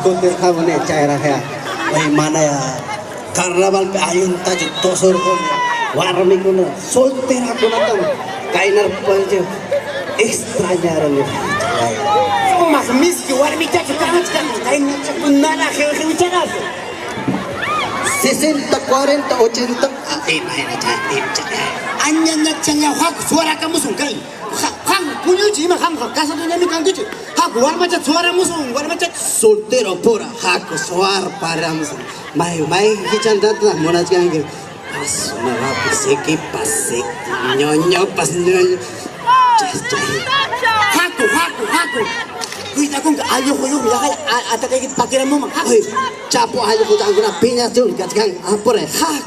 Konten kamu nih cairah ya, mana ya karnaval pe ayun tadi tosor kon, warmi kuna, solter aku nonton, kainar panje, ekstra jarang nih. Mas miski warmi tadi kamu sekarang kainar punana hehehe bicara. 60, 40, 80, Anyan cengnya hak suara kamu sungkai, hang punya cima hang kasar tu nami kan tu, hak war macam suara musung, war macam soltero pura, aku suar param, mai kican datang monaj kan ke, pas malah pasik, nyonyo pas nyonyo, haku, kita kong ayo ya ada kayak pakiran mu mah, capo ayo kau jangan pinya tuh, katakan apa re, hak.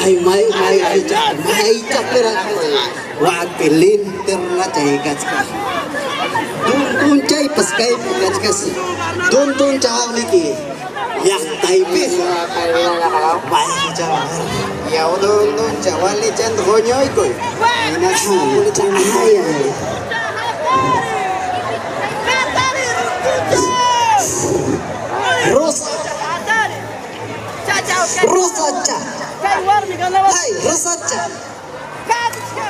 Hai mai pera wakilin terna cai kackas tun cai paskai kackas tun cawang liki ya taipe mai cawang ya tun cawang li chan gonyoy koi ina sumul chan haya Rosacha. Hai, Rosacha.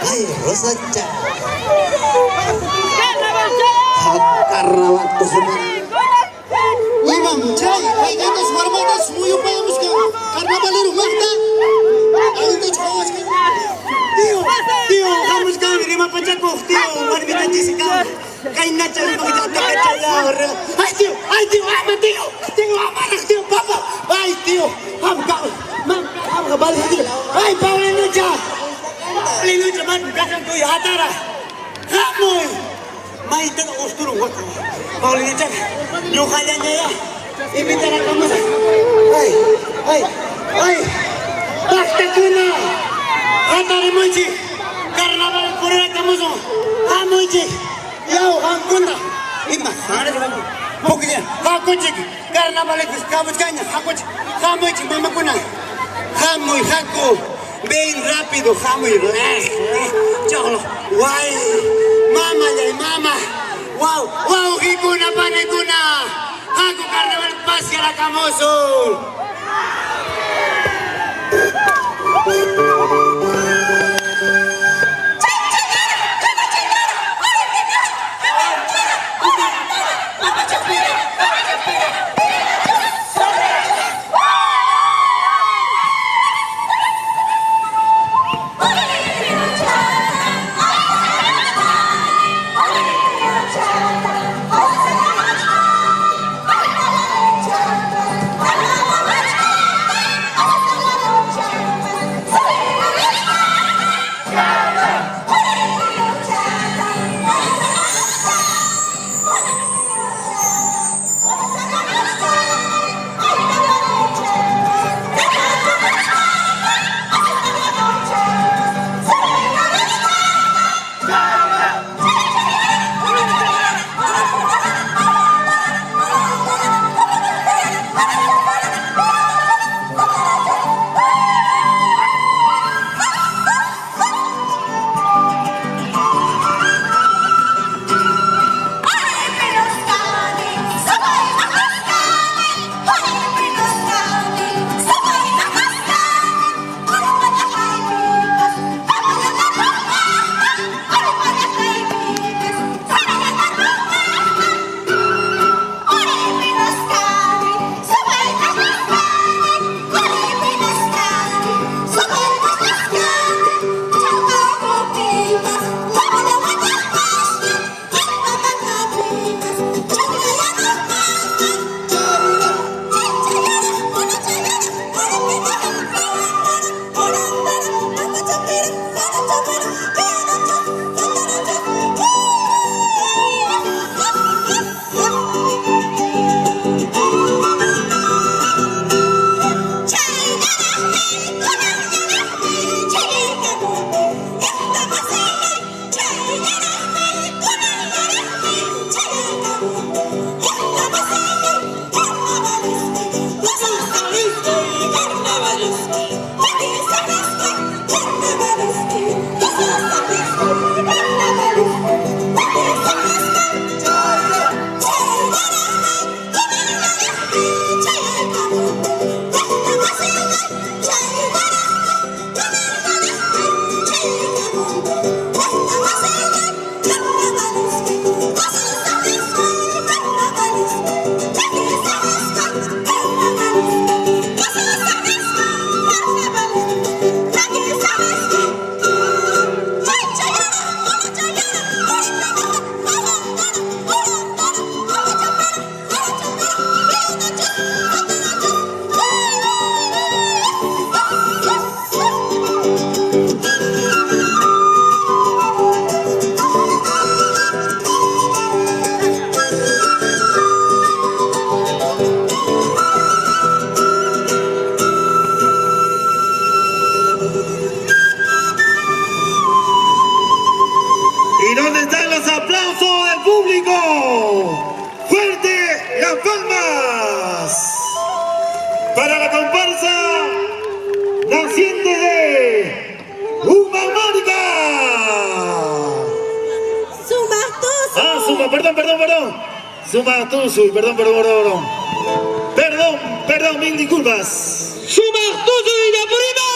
Hai, Rosacha. Karnaval Tusumaq. Lima, cai, hai kita semua mana semua yang payah muska, karnaval itu makna. Ayo tu cawang sekarang. Tio, kamu sekarang lima pecahku, Tio, mari kita jisikan. Kain nacal kita kacau ya. Hai Tio, apa Tio? Tio apa nak Tio? Papa, hai Tio, ham kembali Tio. Hai Paulin luca man, kacang tu ya atara. Kamu, mai tengok usturung waktu. Paulin luca, nyukanya ya. Ini cara kamu. Hai, bakta kuna. Atari munci, karnaval pura kamu so. Hamunci. Yau hangkuna ima sana jalan pokoknya aku cik karena balik kamu kanya kamu cik mama kuna kamu aku being rapido kamu jolo why mama wow hikuna panekuna aku karena balik pas kira kamu so comparsa naciente de Humamarca. Sumaq, Tusuy. Ah, Sumaq, perdón. Sumaq, Tusuy, perdón. Perdón, mil disculpas. Sumaq, Tusuy de Apurimac.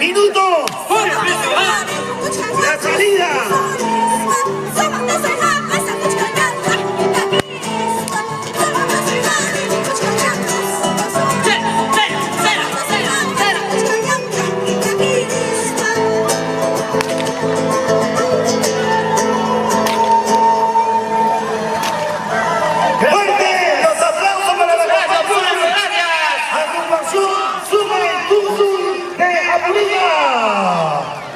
minuto. La salida. ¡Fuerte! ¡Los aplausos para la agrupación Sumaq, Tusuy de Apurimac!